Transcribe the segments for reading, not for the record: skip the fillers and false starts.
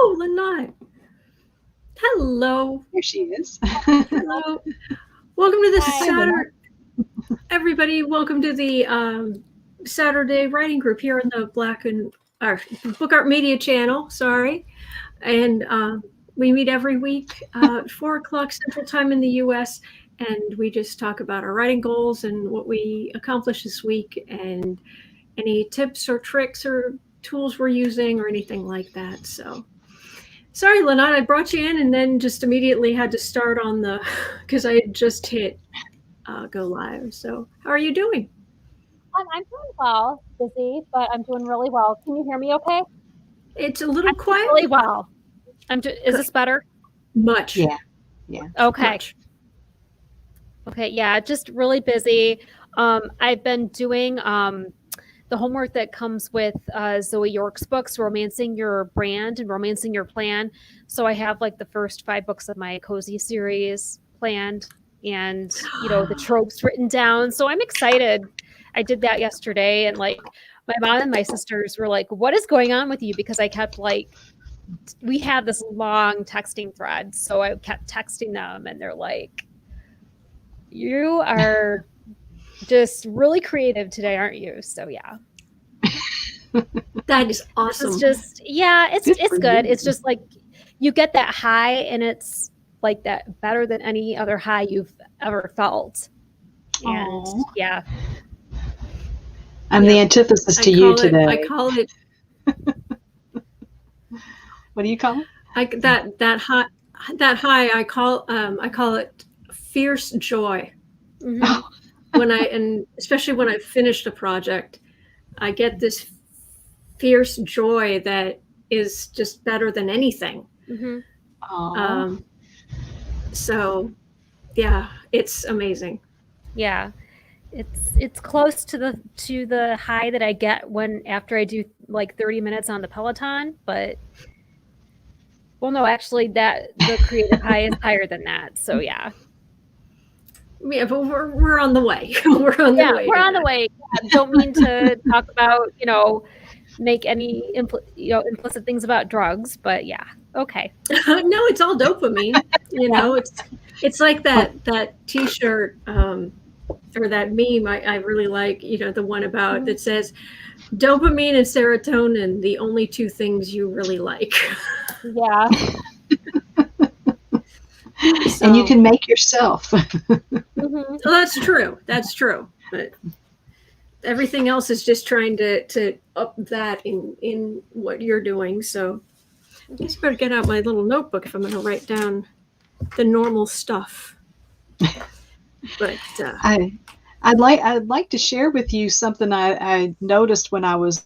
Oh, Lynette. Hello. There she is. Hello. Welcome to the Hi. Saturday. Everybody, welcome to the Saturday writing group here on the Book Art Media channel. Sorry. And we meet every week at 4 o'clock Central Time in the U.S. And we just talk about our writing goals and what we accomplished this week and any tips or tricks or tools we're using or anything like that. So sorry, Lynette, I brought you in and then just immediately had to start on because I had just hit go live. So how are you doing? I'm doing well. Busy, but I'm doing really well. Can you hear me okay? It's a little I'm quiet. really well. Is this better? Much. Yeah. Okay. Much. Okay. Yeah. Just really busy. I've been doing the homework that comes with Zoe York's books, Romancing Your Brand and Romancing Your Plan. So I have like the first 5 books of my cozy series planned and, the tropes written down. So I'm excited. I did that yesterday. And like my mom and my sisters were like, what is going on with you? Because I kept we had this long texting thread. So I kept texting them and they're like, you are just really creative today, aren't you? So yeah. That is awesome. It's just, it's good. It's just like you get that high and it's like that better than any other high you've ever felt. And Aww. yeah. I'm the antithesis to you today. I call it. What do you call it? That high. I call it fierce joy. Mm-hmm. Especially when I finished a project, I get this fierce joy that is just better than anything. Mm-hmm. So yeah, it's amazing. Yeah. It's close to the high that I get after I do like 30 minutes on the Peloton, but well, no, actually the creative high is higher than that. So yeah. Yeah, but we're on the way. We're on the way. Yeah, don't mean to talk about, make any implicit things about drugs, but yeah. Okay. No, it's all dopamine. It's like that T-shirt or that meme I really like. The one about that says dopamine and serotonin, the only 2 things you really like. Yeah. So, and you can make yourself. Well, that's true. But everything else is just trying to up that in what you're doing. So I guess I better get out my little notebook if I'm going to write down the normal stuff. But I'd like to share with you something I noticed when I was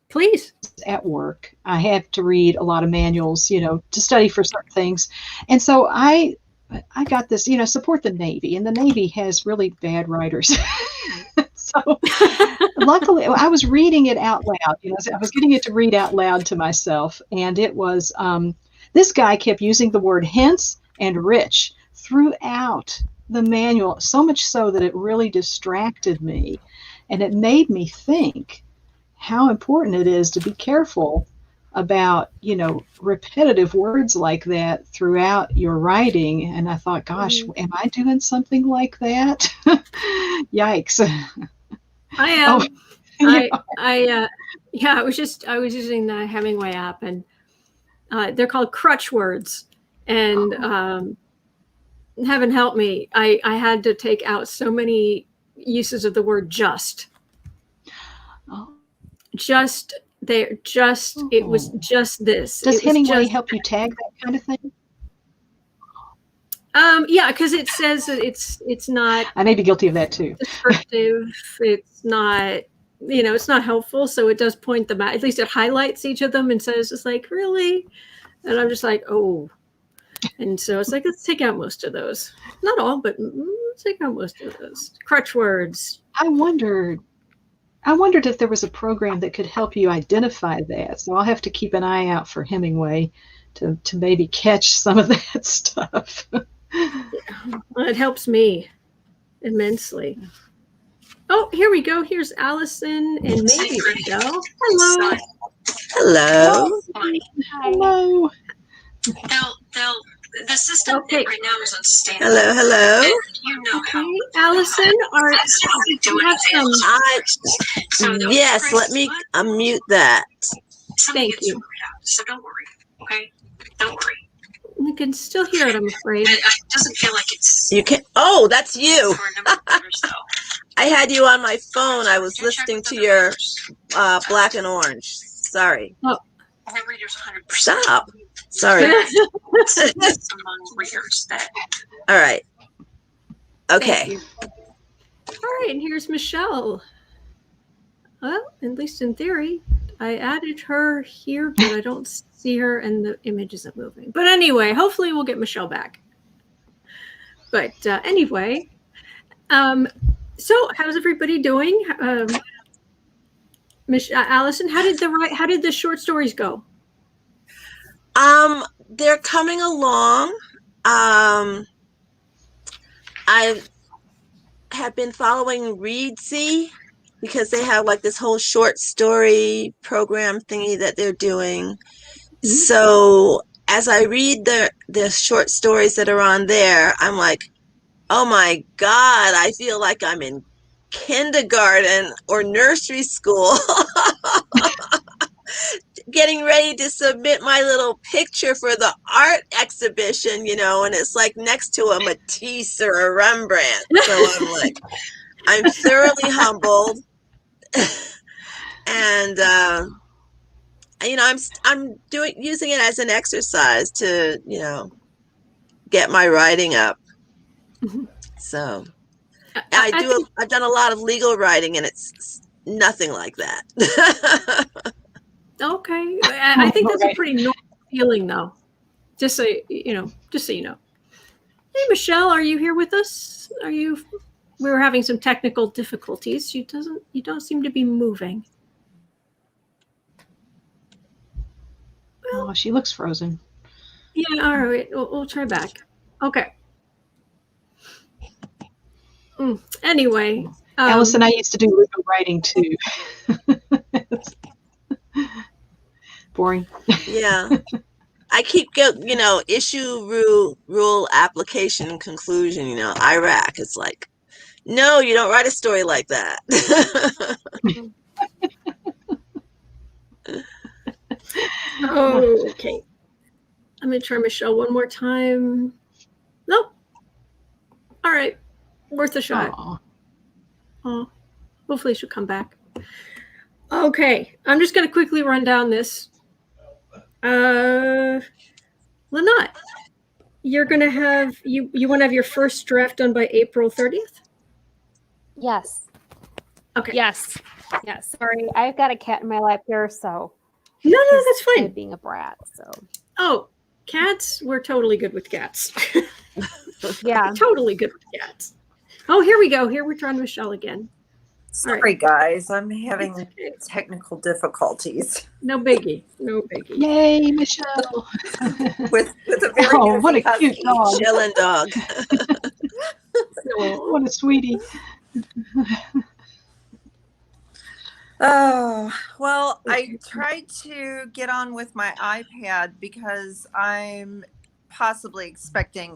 please at work. I have to read a lot of manuals, to study for certain things. And so I got this, support the Navy, and the Navy has really bad writers. So luckily I was reading it out loud, I was getting it to read out loud to myself. And it was, this guy kept using the word hence and rich throughout the manual, so much so that it really distracted me. And it made me think how important it is to be careful about, repetitive words like that throughout your writing. And I thought, gosh, am I doing something like that? Yikes. I am. I was using the Hemingway app, and they're called crutch words. And heaven help me, I had to take out so many uses of the word just. Just there, just it was just this. Does Hemingway help you tag that kind of thing? Yeah, because it says that it's not. I may be guilty of that too. Descriptive. It's not. It's not helpful. So it does point them out. At least it highlights each of them and says, "It's like really," and I'm just like, "Oh." And so it's like, let's take out most of those. Not all, but let's take out most of those crutch words. I wondered if there was a program that could help you identify that. So I'll have to keep an eye out for Hemingway to maybe catch some of that stuff. Well, it helps me immensely. Oh, here we go. Here's Allison and Maybe Michelle. Hello. Hello. Hi. Hello. The system Okay. right now is unsustainable. Hello. You know how Okay, Allison, do you have some. Yes, let me unmute that. Thank you. So don't worry, okay? Don't worry. You can still hear it, I'm afraid. It doesn't feel like it's You can. Oh, that's you. for a number of years though. I had you on my phone. I was listening to your Black and Orange. Sorry. Our readers 100%. Stop. Sorry. Among readers that. All right. Thank Okay. you. All right, and here's Michelle. Well, at least in theory, I added her here, but I don't see her and the image isn't moving. But anyway, hopefully we'll get Michelle back. But anyway, so how's everybody doing? Allison, how did the short stories go? They're coming along. I have been following Readsy because they have like this whole short story program thingy that they're doing. Mm-hmm. So as I read the short stories that are on there, I'm like, oh my God, I feel like I'm in kindergarten or nursery school. Getting ready to submit my little picture for the art exhibition, you know, and it's like next to a Matisse or a Rembrandt. So I'm like, I'm thoroughly humbled. And you know, I'm using it as an exercise to, you know, get my writing up. Mm-hmm. So I've done a lot of legal writing and it's nothing like that. Okay. I think that's a pretty normal feeling though. Just so you know. Hey Michelle, are you here with us? We were having some technical difficulties. You don't seem to be moving. Well, oh, she looks frozen. Yeah, all right. We'll try back. Okay. Anyway. Allison, I used to do legal writing too. Boring. Yeah. I keep you know, issue rule application conclusion, you know, Iraq. It's like, no, you don't write a story like that. Okay. I'm going to try Michelle one more time. Nope. All right. Worth a shot. Oh, hopefully she'll come back. Okay. I'm just going to quickly run down this. Lynette, you're going to have, you want to have your first draft done by April 30th? Yes. Okay. Yes. Sorry, I've got a cat in my lap here, so. No, that's fine. Being a brat, so. Oh, cats? We're totally good with cats. Yeah. Totally good with cats. Oh, here we go. Here we're trying Michelle again. Sorry, guys. I'm having technical difficulties. No biggie. Yay, Michelle. with a very what a cute dog. Chillin' dog. Oh, what a sweetie. Oh, well, I tried to get on with my iPad because I'm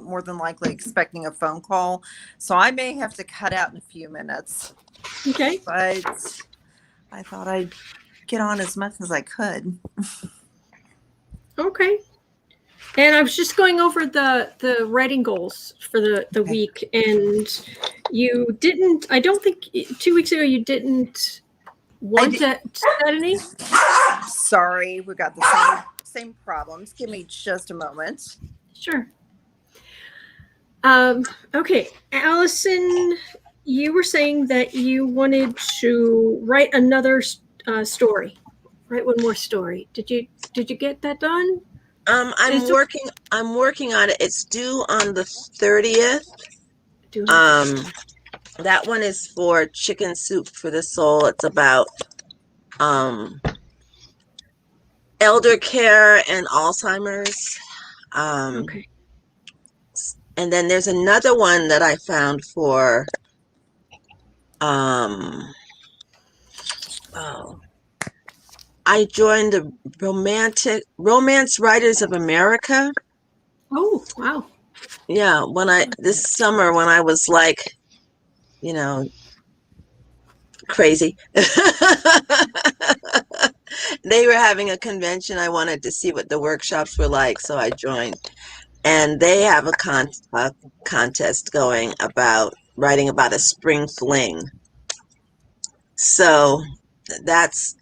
more than likely expecting a phone call. So I may have to cut out in a few minutes. Okay. But I thought I'd get on as much as I could. Okay. And I was just going over the writing goals for the week, and you didn't, I don't think 2 weeks ago you didn't want to set any? Sorry, we got the same problems. Give me just a moment. Sure. Okay, Allison, you were saying that you wanted to write another story. Write one more story. Did you get that done? I'm working on it. It's due on the 30th. That one is for Chicken Soup for the Soul. It's about elder care and Alzheimer's. Okay. And then there's another one that I found for I joined the Romance Writers of America. Oh, wow. Yeah, this summer when I was like, you know, crazy. They were having a convention. I wanted to see what the workshops were like, so I joined. And they have a contest going about writing about a spring fling. So that's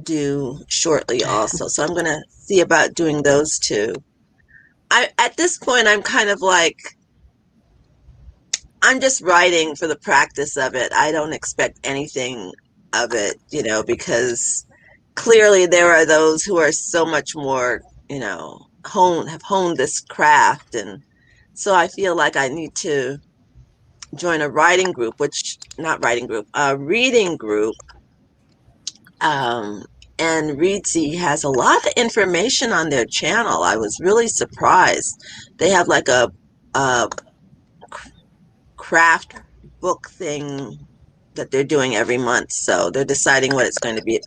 due shortly also. So I'm going to see about doing those two. At this point, I'm kind of like, I'm just writing for the practice of it. I don't expect anything of it, because clearly there are those who are so much more, have honed this craft. And so I feel like I need to join a reading group. And Reedsy has a lot of information on their channel. I was really surprised. They have like a craft book thing that they're doing every month. So they're deciding what it's going to be.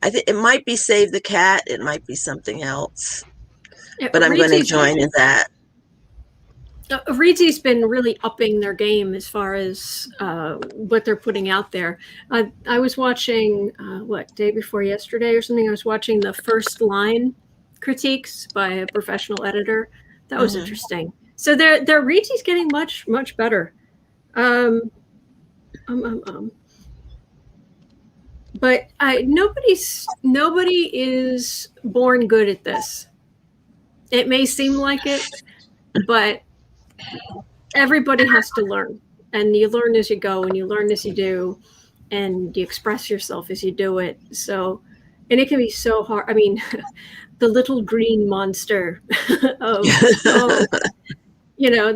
I think it might be Save the Cat. It might be something else. But I'm going to join in that. Reedsy's been really upping their game as far as what they're putting out there. I was watching, day before yesterday or something, I was watching the first line critiques by a professional editor. That was interesting. So their Reedsy's getting much, much better. But nobody is born good at this. It may seem like it, but everybody has to learn, and you learn as you go, and you learn as you do, and you express yourself as you do it. So, and it can be so hard. I mean, the little green monster of,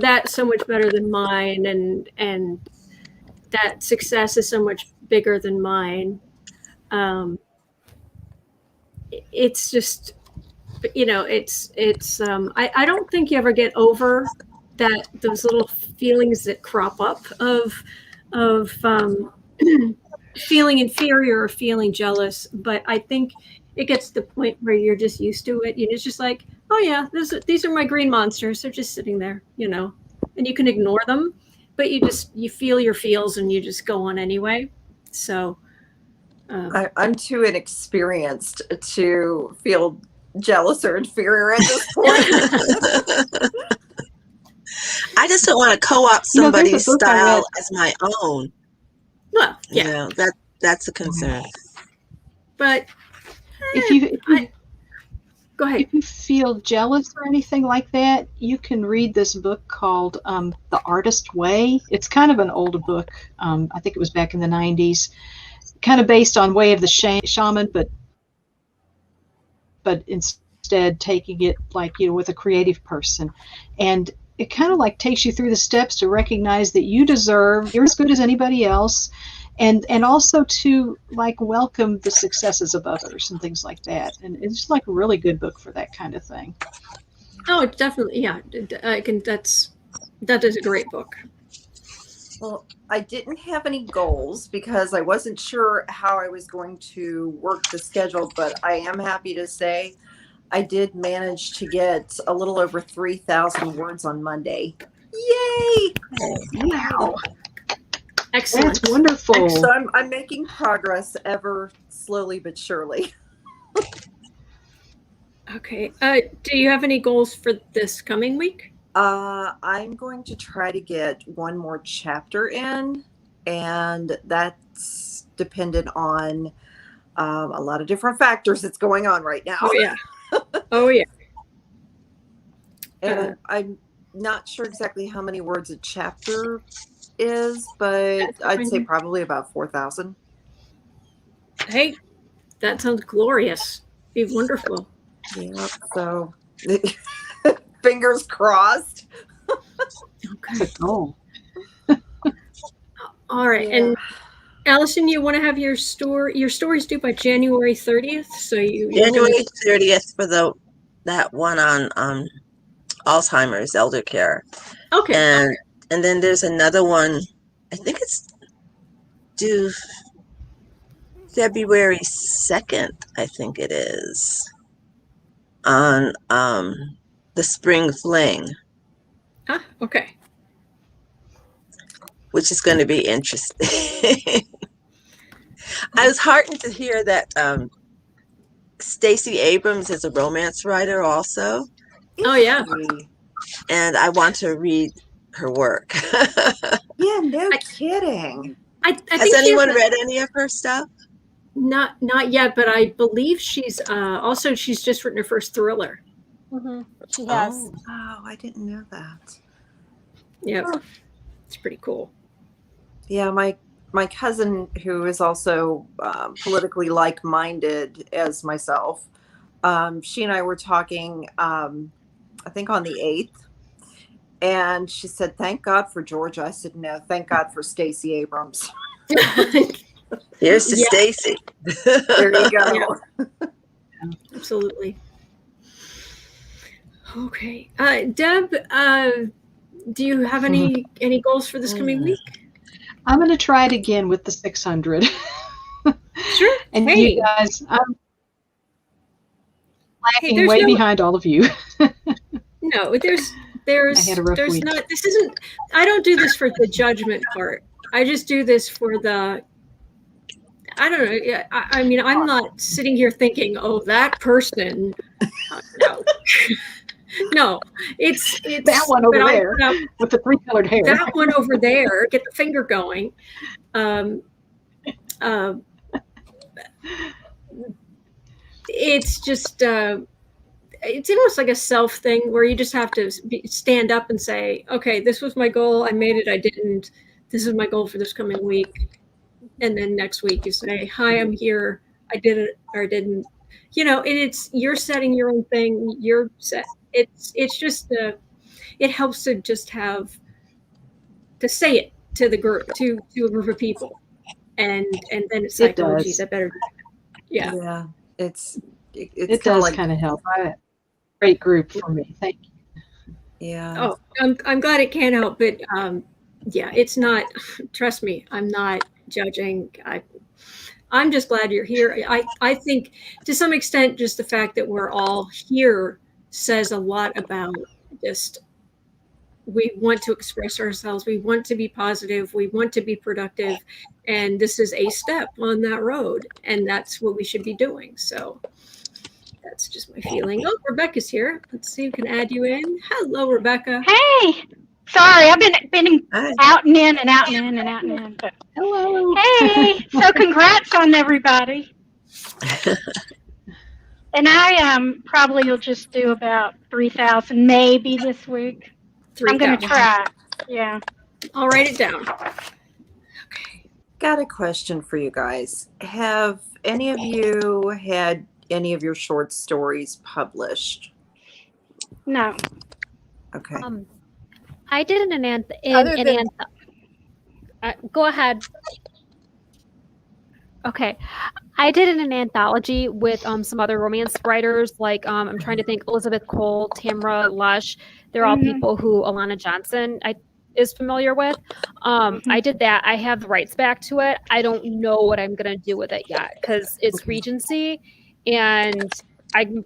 that's so much better than mine, and that success is so much bigger than mine. It's just, I don't think you ever get over those little feelings that crop up of feeling inferior or feeling jealous. But I think it gets to the point where you're just used to it. It's just like, oh yeah, these are my green monsters. They're just sitting there, and you can ignore them, but you feel your feels and you just go on anyway. So I'm too inexperienced to feel jealous or inferior at this point. I just don't want to co-opt somebody's style as my own. Well, yeah, that's a concern. But go ahead. If you feel jealous or anything like that, you can read this book called The Artist Way. It's kind of an older book. I think it was back in the 90s, kind of based on Way of the Shaman, but instead taking it with a creative person. And it kind of takes you through the steps to recognize that you're as good as anybody else, and also to welcome the successes of others and things like that. And it's just a really good book for that kind of thing. Oh, definitely, yeah. That is a great book. Well, I didn't have any goals because I wasn't sure how I was going to work the schedule, but I am happy to say I did manage to get a little over 3,000 words on Monday. Yay! Wow. Excellent. That's wonderful. So I'm making progress ever slowly but surely. Okay. Do you have any goals for this coming week? I'm going to try to get one more chapter in, and that's dependent on a lot of different factors that's going on right now. Oh, yeah. Oh, yeah. And I'm not sure exactly how many words a chapter is, but I'd say probably about 4,000. Hey, that sounds glorious. Be wonderful. Yeah, so fingers crossed. Okay. Good goal. All right. Yeah. And Allison, you want to have your stories due by January 30th? So January 30th for that one on Alzheimer's elder care. Okay. And then there's another one, I think it's due February 2nd, I think it is, on the Spring Fling, Ah, okay. which is going to be interesting. I was heartened to hear that Stacey Abrams is a romance writer also, Oh, yeah. and I want to read her work. Yeah, no kidding. I Has think she anyone has a- read any of her stuff? not yet, but I believe she's also she's just written her first thriller. She has. Oh. Oh, I didn't know that. Yeah, it's pretty cool. Yeah, my cousin, who is also politically like-minded as myself, she and I were talking, I think on the 8th, and she said, "Thank God for Georgia." I said, "No, thank God for Stacey Abrams." Here's to Yeah. Stacy. There you go. Yeah. Absolutely. Okay, Deb, do you have any goals for this coming week? I'm going to try it again with the 600. Sure. And Hey. you guys, I'm lagging there's way no- behind all of you. No, there's I had a rough week. not. This isn't. I don't do this for the judgment part. I just do this for the. I don't know. Yeah, I mean, I'm not sitting here thinking, "Oh, that person." No, no. It's That one over but I there put up with the 3-colored hair. that one over there. Get the finger going. It's just. It's almost like a self thing where you just have to stand up and say, okay, this was my goal. I made it. I didn't. This is my goal for this coming week. And then next week you say, hi, I'm here. I did it or I didn't. And it's, you're setting your own thing. You're set. It's just, it helps to just have to say it to the group, to a group of people. And then it's like, oh, geez, I better. Yeah. Yeah, it's It kinda does kind of help. Great group for me. Thank you. Yeah. Oh, I'm glad it can help, but yeah, it's not. Trust me, I'm not judging. I'm just glad you're here. I think to some extent, just the fact that we're all here says a lot about just we want to express ourselves. We want to be positive. We want to be productive, and this is a step on that road, and that's what we should be doing. So. That's just my feeling. Oh, Rebecca's here. Let's see if we can add you in. Hello, Rebecca. Hey, sorry, I've been Hi. out and in and out and in and out and in. But Hello. hey, so congrats on everybody. And I probably will just do about 3,000 maybe this week. I'm going to 3,000. try. Yeah. I'll write it down. Got a question for you guys. Have any of you had any of your short stories published? No. Okay. I did go ahead. Okay. I did an anthology with some other romance writers, like I'm trying to think, Elizabeth Cole, Tamra Lush. They're all people who Alana Johnson is familiar with. I did that. I have the rights back to it. I don't know what I'm gonna do with it yet because it's Regency, and I'm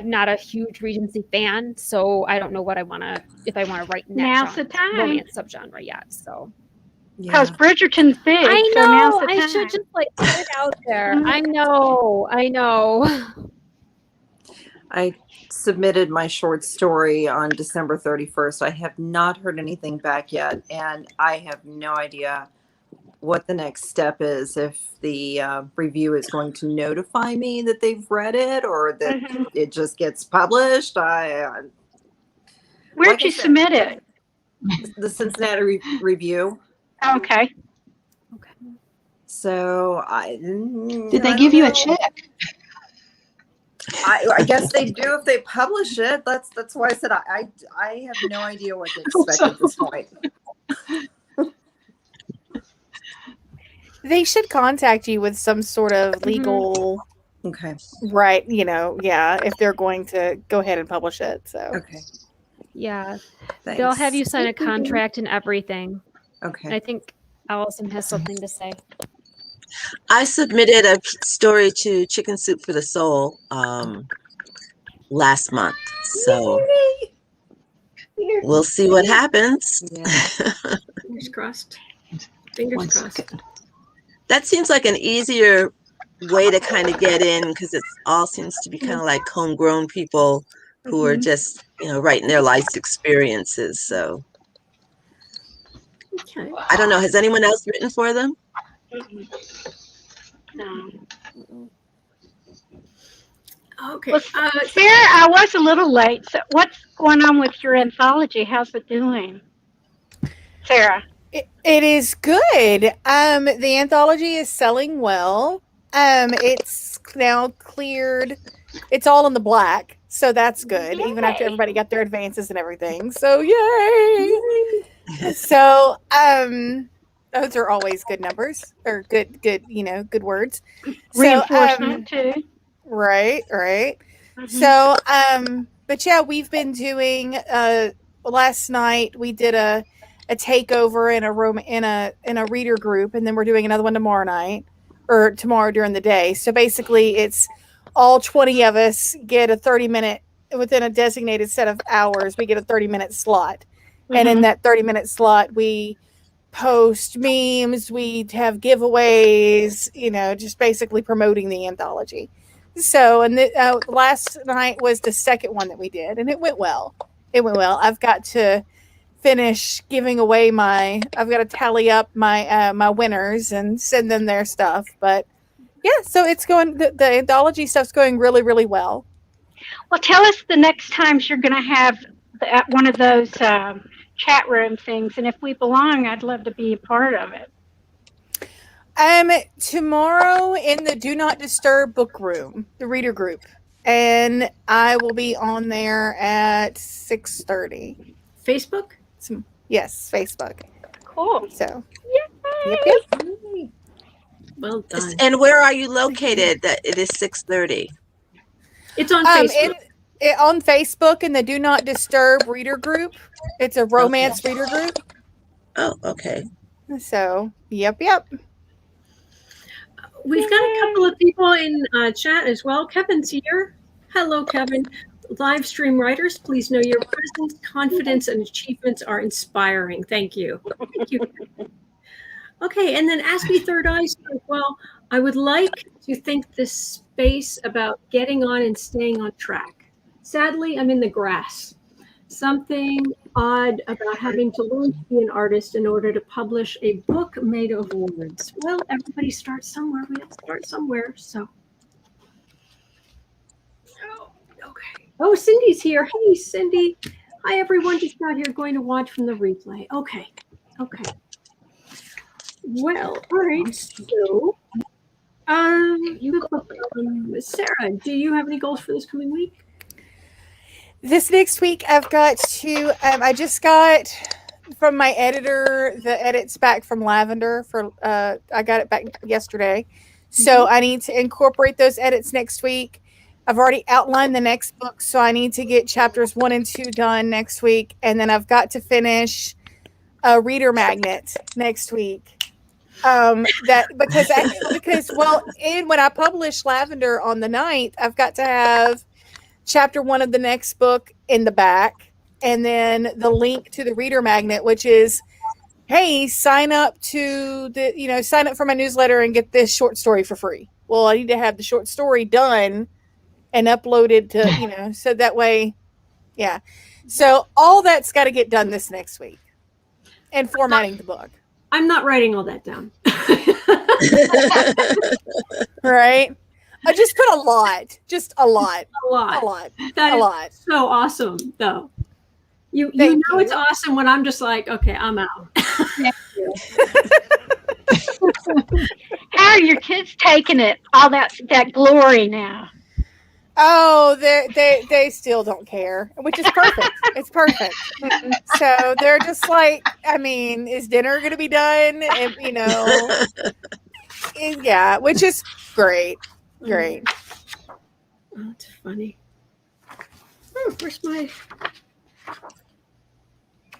not a huge Regency fan, so I don't know what if I want to write in that Now's the time. romance subgenre yet. So Because Bridgerton's big. I So now's know the I time. should just put it out there. I know. I submitted my short story on December 31st. I have not heard anything back yet, and I have no idea what the next step is, if the review is going to notify me that they've read it or that it just gets published. Where'd like I you said, submit it? The Cincinnati Review. Okay. So Did they give you a check? I guess they do if they publish it. That's why I said I have no idea what to expect at this point. They should contact you with some sort of legal, Okay. right? If they're going to go ahead and publish it. So Okay. Yeah. Thanks. They'll have you sign a contract and everything. Okay. And I think Allison has something to say. I submitted a story to Chicken Soup for the Soul last month, so we'll see what happens. Yeah. Fingers crossed. Fingers One crossed. second. That seems like an easier way to kind of get in because it all seems to be kind of like homegrown people who are just, writing their life's experiences. So Okay. I don't know. Has anyone else written for them? No. Okay. Well, Sarah, I was a little late. So what's going on with your anthology? How's it doing? Sarah. It is good. The anthology is selling well. It's now cleared. It's all in the black, so that's good. Even after everybody got their advances and everything. So yay! So those are always good numbers or good words. Reinforcement too. Right. Mm-hmm. So but yeah, we've been doing last night we did a takeover in a room in a reader group, and then we're doing another one tomorrow night or tomorrow during the day. So basically it's all 20 of us get a 30-minute within a designated set of hours, we get a 30-minute slot. And in that 30-minute slot we post memes, we have giveaways, just basically promoting the anthology. So, and last night was the second one that we did, and it went well. I've got to finish giving away I've got to tally up my winners and send them their stuff. But yeah, so it's going, the anthology stuff's going really, really well. Well, tell us the next times you're going to have one of those chat room things, and if we belong, I'd love to be a part of it. Tomorrow in the Do Not Disturb book room, the reader group, and I will be on there at 6:30. Facebook? Yes, Facebook. Cool. So, Yay! yep. Well done. And where are you located that it is 6:30? It's on Facebook. On Facebook in the Do Not Disturb reader group. It's a romance reader group. Oh, okay. So, yep. We've got a couple of people in chat as well. Kevin's here. Hello, Kevin. Live stream writers, please know your presence, confidence, and achievements are inspiring. Thank you. Thank you. Okay, and then Ask Me Third Eye says, well, I would like to think this space about getting on and staying on track. Sadly, I'm in the grass. Something odd about having to learn to be an artist in order to publish a book made of words. Well, everybody starts somewhere. We have to start somewhere, so. Oh, okay. Oh, Cindy's here. Hey, Cindy. Hi, everyone. Just got here going to watch from the replay. Okay. Well, all right. So, Sarah, do you have any goals for this coming week? This next week, I've got to. I just got from my editor the edits back from Lavender. I got it back yesterday, so I need to incorporate those edits next week. I've already outlined the next book, so I need to get chapters 1 and 2 done next week, and then I've got to finish a reader magnet next week. Because when I publish Lavender on the 9th, I've got to have chapter 1 of the next book in the back, and then the link to the reader magnet, which is, hey, sign up for my newsletter and get this short story for free. Well, I need to have the short story done and uploaded to, so that way, yeah. So all that's got to get done this next week, and formatting the book. I'm not writing all that down. Right? I just put a lot. Just a lot. A lot. That is so awesome, though. You know it's awesome when I'm just like, okay, I'm out. How are your kids taking it? All that glory now. Oh, they still don't care, which is perfect. It's perfect. So they're just like, I mean, is dinner going to be done? And, yeah, which is great. Great. Oh, that's funny. Where's my...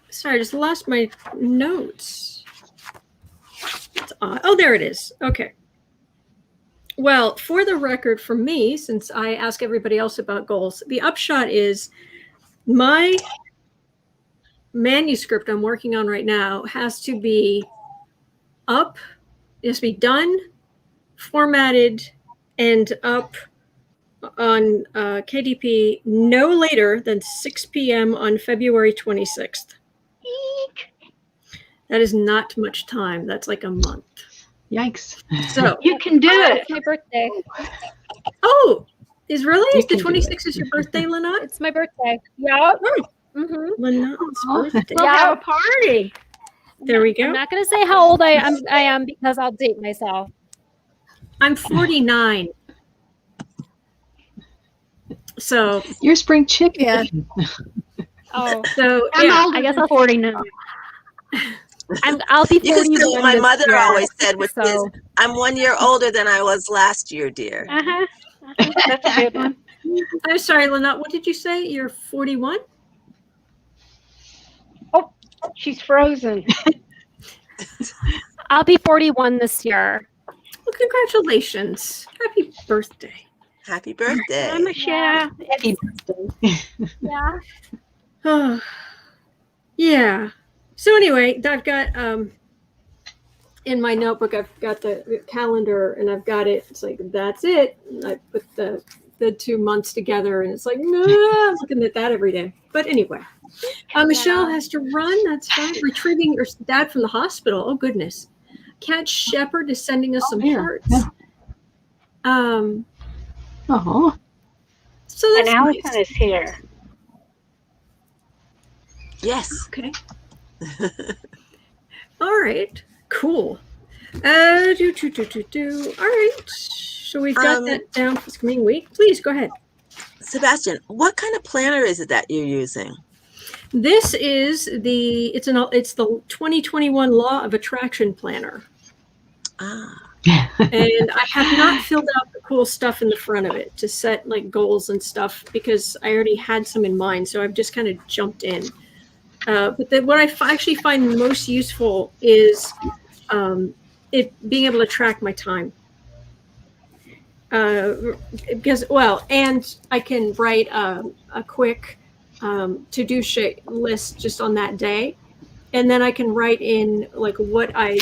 Sorry, I just lost my notes. That's odd. Oh, there it is. Okay. Well, for the record, for me, since I ask everybody else about goals, the upshot is my manuscript I'm working on right now has to be up, it has to be done, formatted, and up on KDP no later than 6 p.m. on February 26th. Eek. That is not much time. That's like a month. Yikes. So You can do it. It's my birthday. oh, is really You the can do 26th is your birthday, Lynette? It's my birthday. Yeah. Oh, Mm-hmm. Lynette's Aw. birthday. We'll Yeah. have a party. There we I'm go. not gonna say how old I am because I'll date myself. I'm 49. So You're spring chicken. Yeah. Oh, so I'm yeah. older I guess than I'll- 49. I'll be You can 41 say what my this mother year, always said, which is, so I'm 1 year older than I was last year, dear. Uh-huh. That's a good one. I'm sorry, Lynette. What did you say? You're 41? She's frozen. I'll be 41 this year. Well, congratulations. Happy birthday. Happy birthday. Hi, Michelle. Happy birthday. Yeah. Oh, yeah. So anyway, I've got in my notebook, I've got the calendar and I've got it. It's like, that's it. And I put the 2 months together and it's like, no, I'm looking at that every day. But anyway, Michelle has to run. That's fine. Retrieving her dad from the hospital. Oh, goodness. Cat Shepherd is sending us some yeah. hearts. Yeah. So And that's Allison nice. is here. Yes. Okay. All right. Cool. All right. So we've got that down for this coming week. Please go ahead. Sebastian, what kind of planner is it that you're using? This is it's the 2021 Law of Attraction Planner. Ah. And I have not filled out the cool stuff in the front of it to set like goals and stuff because I already had some in mind. So I've just kind of jumped in. But what I actually find most useful is it being able to track my time. Because, well, and I can write a quick to-do list just on that day. And then I can write in like what I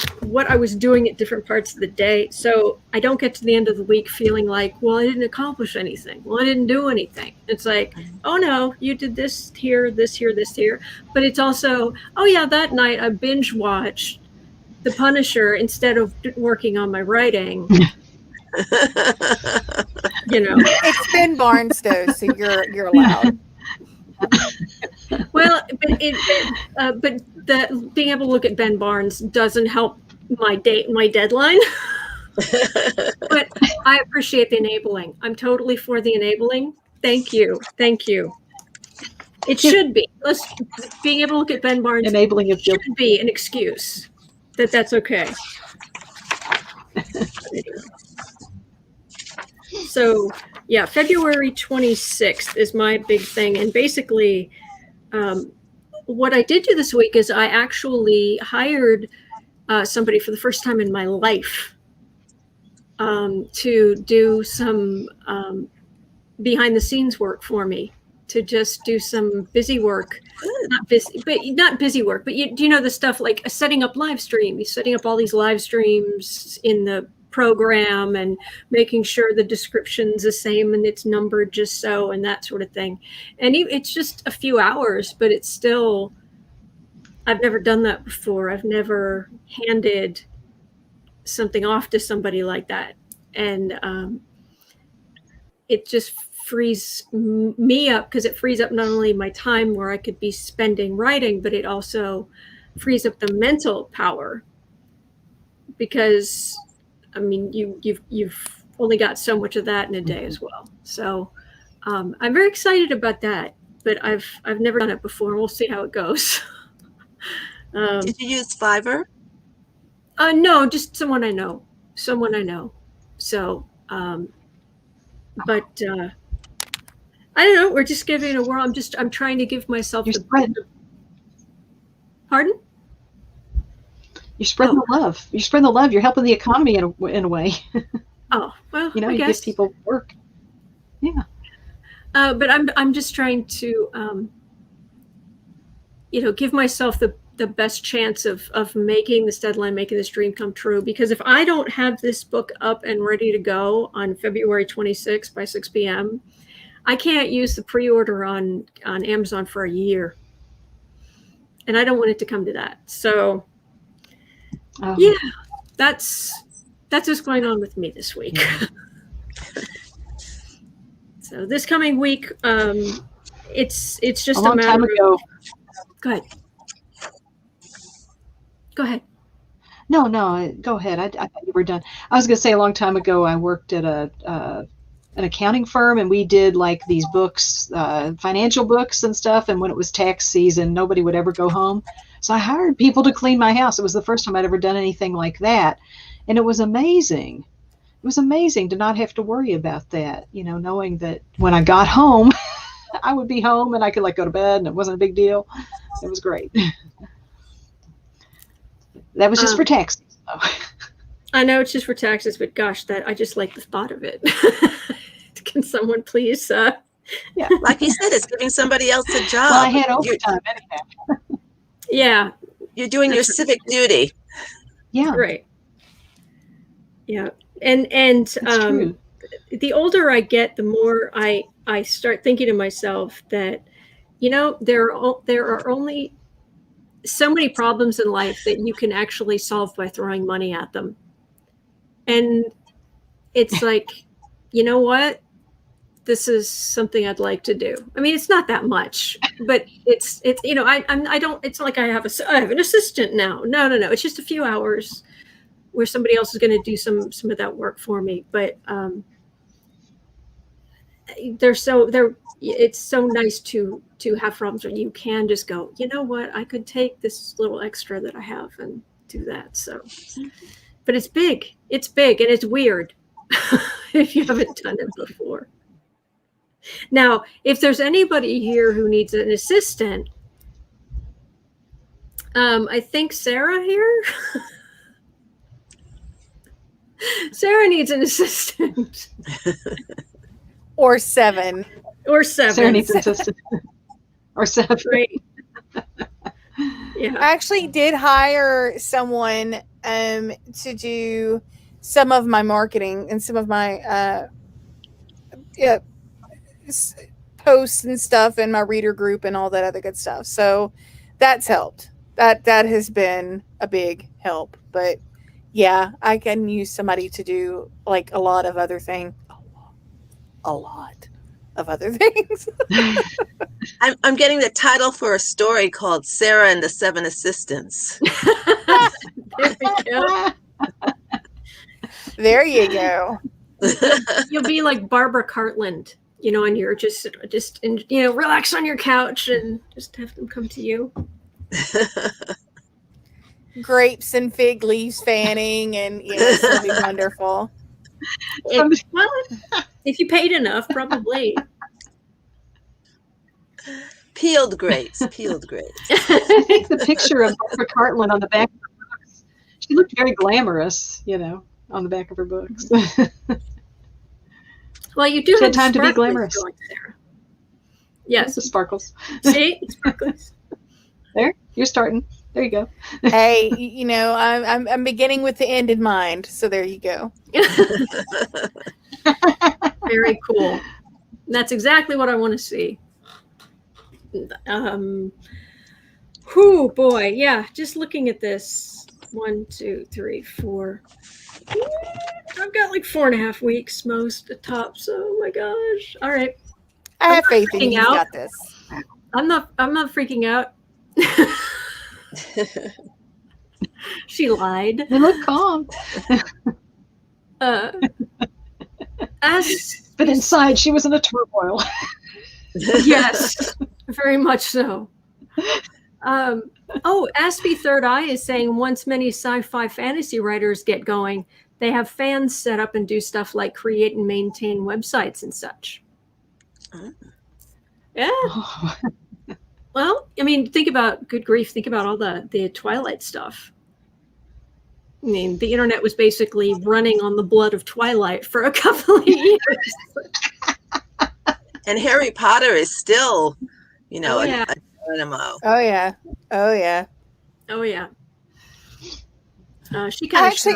was doing at different parts of the day. So I don't get to the end of the week feeling like, well, I didn't accomplish anything. Well, I didn't do anything. It's like, oh no, you did this here, this here, this here. But it's also, oh yeah, that night I binge watched The Punisher instead of working on my writing. You know. It's Ben Barnstow, so you're allowed. Well, but being able to look at Ben Barnes doesn't help my deadline. But I appreciate the enabling. I'm totally for the enabling. Thank you. It should be. Being able to look at Ben Barnes Enabling of should be an excuse that's okay. So yeah, February 26th is my big thing. And basically, what I did do this week is I actually hired somebody for the first time in my life to do some behind the scenes work for me, to just do some busy work. Not busy work, but do you know the stuff like setting up live streams, setting up all these live streams in the program and making sure the description's the same and it's numbered just so and that sort of thing. And it's just a few hours, but it's still, I've never done that before. I've never handed something off to somebody like that. And it just frees me up because it frees up not only my time where I could be spending writing, but it also frees up the mental power because I mean, you've only got so much of that in a day as well. So I'm very excited about that, but I've never done it before. We'll see how it goes. Did you use Fiverr? No, just someone I know. So, but I don't know. We're just giving it a whirl. I'm trying to give myself Pardon? You're spreading the love. You're spreading the love. You're helping the economy in a way. Oh, well, You know, I you guess. give people work. Yeah. But I'm just trying to, give myself the best chance of making this deadline, making this dream come true. Because if I don't have this book up and ready to go on February 26th by 6 p.m., I can't use the pre-order on Amazon for a year. And I don't want it to come to that. So, yeah, that's what's going on with me this week. So this coming week, it's just a long time ago. Go ahead. Go ahead. No, go ahead. I thought you were done. I was going to say a long time ago, I worked at an accounting firm, and we did like these books, financial books and stuff. And when it was tax season, nobody would ever go home. So I hired people to clean my house. It was the first time I'd ever done anything like that. And it was amazing. It was amazing to not have to worry about that, knowing that when I got home, I would be home and I could go to bed and it wasn't a big deal. It was great. That was just for taxes, though. I know it's just for taxes, but gosh, I just like the thought of it. Can someone please? Yeah, like you said, it's giving somebody else a job. Well, I had overtime anyhow. Yeah, you're doing your civic duty. Yeah, right. Yeah, and the older I get, the more I start thinking to myself that, there are only so many problems in life that you can actually solve by throwing money at them. And it's like, you know what? This is something I'd like to do. I mean, it's not that much, but it's I don't, it's not like I have an assistant now. No. It's just a few hours where somebody else is going to do some of that work for me. But it's so nice to have problems where you can just go, you know what, I could take this little extra that I have and do that. So, but it's big and it's weird if you haven't done it before. Now, if there's anybody here who needs an assistant, I think Sarah here. Sarah needs an assistant. Or 7. Sarah needs an assistant. Or 7. Right. Yeah. I actually did hire someone to do some of my marketing and some of my posts and stuff in my reader group and all that other good stuff. So that's helped. That has been a big help. But yeah, I can use somebody to do a lot of other things. A lot of other things. I'm getting the title for a story called Sarah and the 7 Assistants. There we go. There you go. You'll be like Barbara Cartland, and you're just relax on your couch and just have them come to you. Grapes and fig leaves fanning, and it's gonna be wonderful. Well, if you paid enough, probably. Peeled grapes. I think the picture of Barbara Cartland on the back of her books, she looked very glamorous, on the back of her books. Well, you do She have had time to be glamorous. There. Yes, the sparkles. See, sparkles. There, you're starting. There you go. Hey, I'm beginning with the end in mind, so there you go. Very cool. That's exactly what I want to see. Whew, boy, yeah. Just looking at this, 1, 2, 3, 4. I've got 4.5 weeks most at tops. Oh my gosh! All right, I have faith in you. You out. got this. I'm not freaking out. She lied. You look calm. But inside, she was in a turmoil. Yes, very much so. Aspie Third Eye is saying once many sci-fi fantasy writers get going, they have fans set up and do stuff like create and maintain websites and such. Yeah. Oh. Well, I mean, think about, good grief, think about all the Twilight stuff. mean, the internet was basically running on the blood of Twilight for a couple of years. And Harry Potter is still, you know, Oh, yeah. a dynamo. Oh yeah. Oh yeah. Oh yeah. She kind of Actually,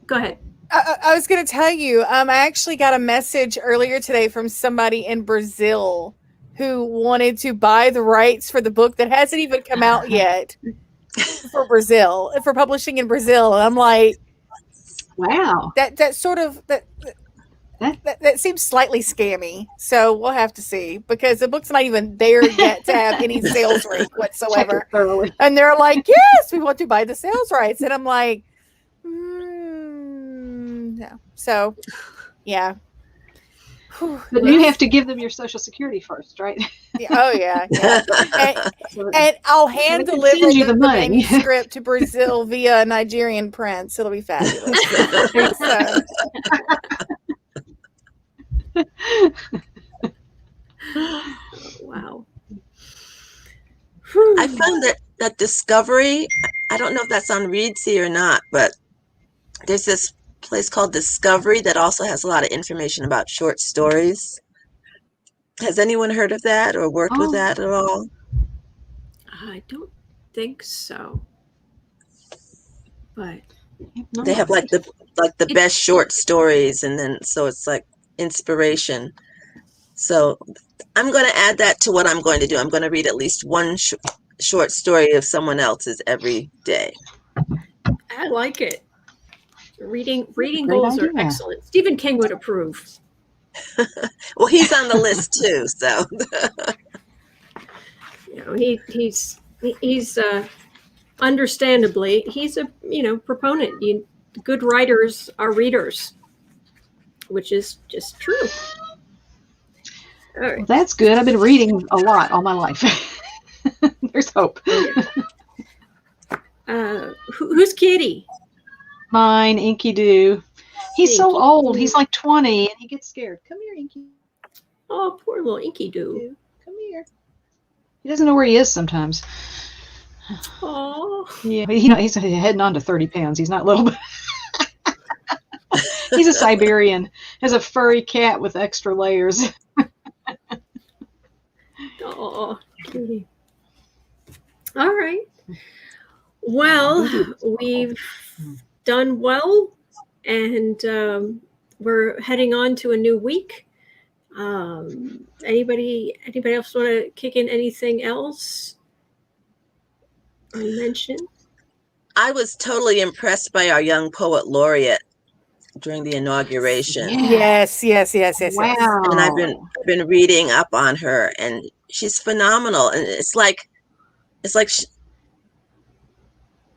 go ahead. I was going to tell you, I actually got a message earlier today from somebody in Brazil who wanted to buy the rights for the book that hasn't even come out yet for Brazil, for publishing in Brazil. And I'm like, Wow. that sort of that seems slightly scammy. So we'll have to see, because the book's not even there yet to have any sales rate Check whatsoever. it thoroughly. And they're like, yes, we want to buy the sales rights. And I'm like, no. So, yeah. But you have to give them your Social Security first, right? Yeah, oh yeah. And I'll hand They can deliver send you the money. manuscript to Brazil via Nigerian prince. It'll be fabulous. So, Wow. I found that Discovery, I don't know if that's on Readsy or not, but there's this place called Discovery that also has a lot of information about short stories. Has anyone heard of that or worked with that at all? I don't think so. But They have like the best short stories, and then so it's like inspiration. So I'm going to add that to what I'm going to do. I'm going to read at least one short story of someone else's every day. I like it. Reading Great goals are idea. excellent. Stephen King would approve. Well, he's on the list too, so. You know, he's understandably, he's a proponent. Good writers are readers, which is just true. All right. Well, that's good. I've been reading a lot all my life. There's hope. Who's Kitty? Mine, Inky Doo. He's so Inky old. Doo. He's like 20 and he gets scared. Come here, Inky. Oh, poor little Inky Doo. Come here. He doesn't know where he is sometimes. Oh. Yeah, but he's heading on to 30 pounds. He's not little. He's a Siberian. Has a furry cat with extra layers. Oh, Kitty. All right. Well, we've done well, and we're heading on to a new week. Anybody else want to kick in anything else or mention? I was totally impressed by our young poet laureate during the inauguration. yes. Wow. And I've been reading up on her, and she's phenomenal. And it's like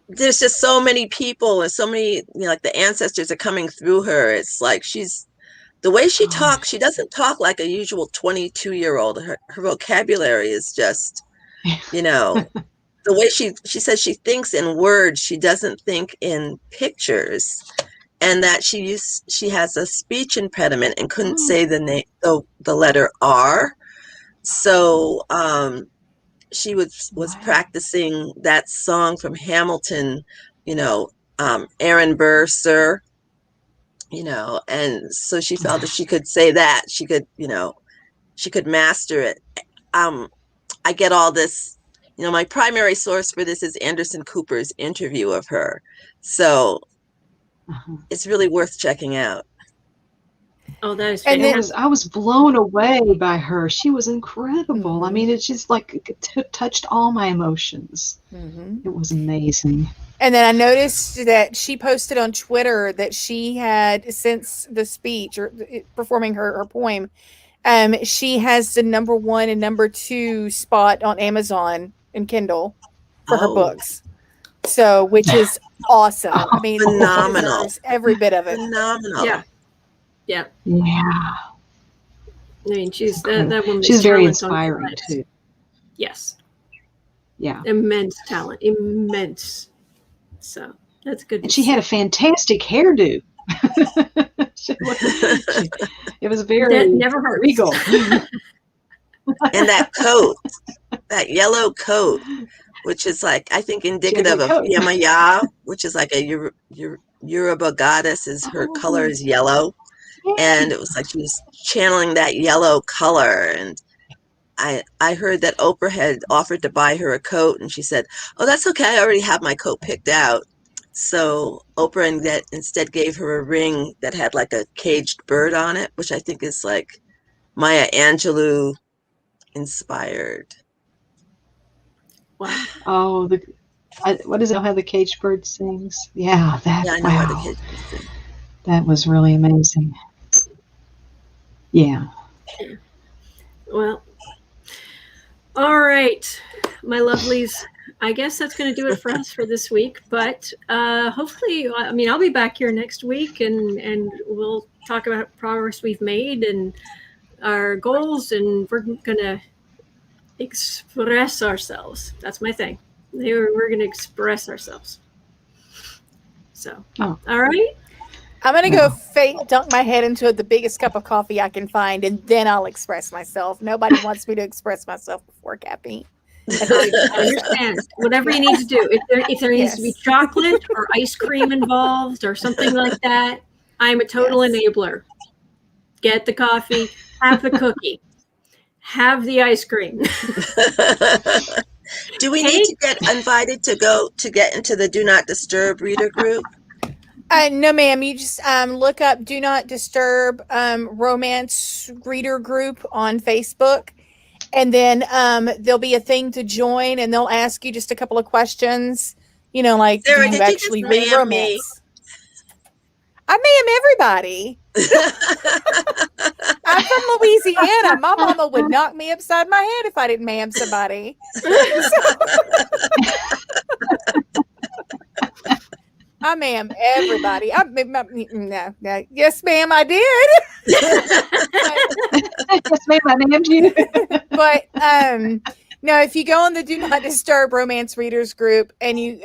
there's just so many people and so many, like the ancestors are coming through her. It's like the way she talks, she doesn't talk like a usual 22-year-old. Her vocabulary is just, the way she says she thinks in words, she doesn't think in pictures. And that she has a speech impediment and couldn't say the letter R. So she was practicing that song from Hamilton, Aaron Burr, Sir, and so she felt if she could say that, she could master it. I get all this, my primary source for this is Anderson Cooper's interview of her. So it's really worth checking out. Oh, that is And then- fantastic. I was blown away by her. She was incredible. I mean, it's just like it touched all my emotions. It was amazing. And then I noticed that she posted on Twitter that she had, since the speech or performing her poem, she has the #1 and #2 spot on Amazon and Kindle for her books. So, which is awesome. I mean, Phenomenal. Every bit of it. Phenomenal. Yeah. Yeah. I mean, she's that woman. She's very inspiring too. Yes. Yeah. Immense talent. Immense. So that's good. And she had a fantastic hairdo. It was very That never hurts. regal. And that coat, that yellow coat. which is like, I think, She had a indicative great of coat. Yamaya, which is like a Yoruba goddess. Is her color is yellow, and it was like she was channeling that yellow color. And I heard that Oprah had offered to buy her a coat, and she said, "Oh, that's okay. I already have my coat picked out." So Oprah instead gave her a ring that had like a caged bird on it, which I think is like Maya Angelou inspired. Wow. Oh, what is it? How the caged bird sings? Yeah, Yeah, I know how the wow, kids sing. that was really amazing. Yeah. Well, all right, my lovelies. I guess that's going to do it for us for this week. But hopefully, I mean, I'll be back here next week, and we'll talk about progress we've made and our goals, and we're going to express ourselves. That's my thing. We're going to express ourselves. So, Oh. all right. I'm gonna No. go dunk my head into the biggest cup of coffee I can find, and then I'll express myself. Nobody wants me to express myself before caffeine. I understand. Whatever you need to do. If there needs to be Yes. chocolate or ice cream involved or something like that, I'm a total Yes. enabler. Get the coffee, have the cookie, have the ice cream. Do we need to get invited to get into the Do Not Disturb reader group? No, ma'am. You just look up "Do Not Disturb" romance reader group on Facebook, and then there'll be a thing to join, and they'll ask you just a couple of questions. You know, like, Sarah, do you did you actually just read ma'am me? romance? I ma'am everybody. I'm from Louisiana. My mama would knock me upside my head if I didn't ma'am somebody. I ma'am everybody. No. Yes, ma'am, I did. Yes, ma'am, I named you. But no, if you go on the Do Not Disturb romance readers group, and you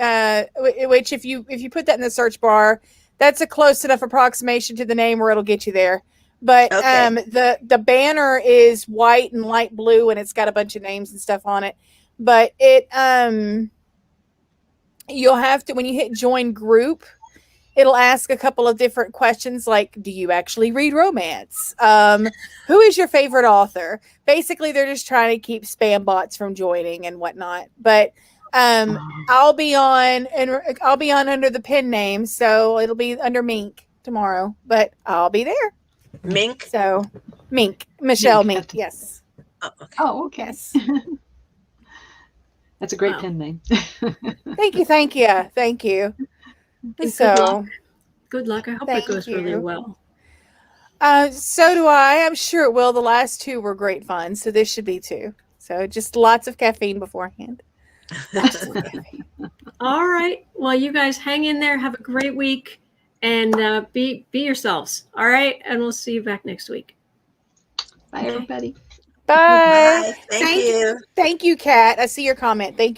which if you put that in the search bar, that's a close enough approximation to the name where it'll get you there. But Okay. the banner is white and light blue, and it's got a bunch of names and stuff on it. But it you'll have to, when you hit join group, it'll ask a couple of different questions like, do you actually read romance? Who is your favorite author? Basically, they're just trying to keep spam bots from joining and whatnot. But I'll be on under the pen name, so it'll be under Mink tomorrow, but I'll be there. Mink? So Mink, Michelle Mink, yes. Oh, okay. Oh, okay. Yes. That's a great Wow. pen name. Thank you. And So good luck. I hope Thank it goes really you. well. So do I. I'm sure it will. The last two were great fun, so this should be too. So just lots of caffeine beforehand. All right. Well, you guys hang in there. Have a great week, and be yourselves. All right. And we'll see you back next week. Bye, everybody. Bye. Bye. Thank you. Thank you, Kat. I see your comment. Thank you.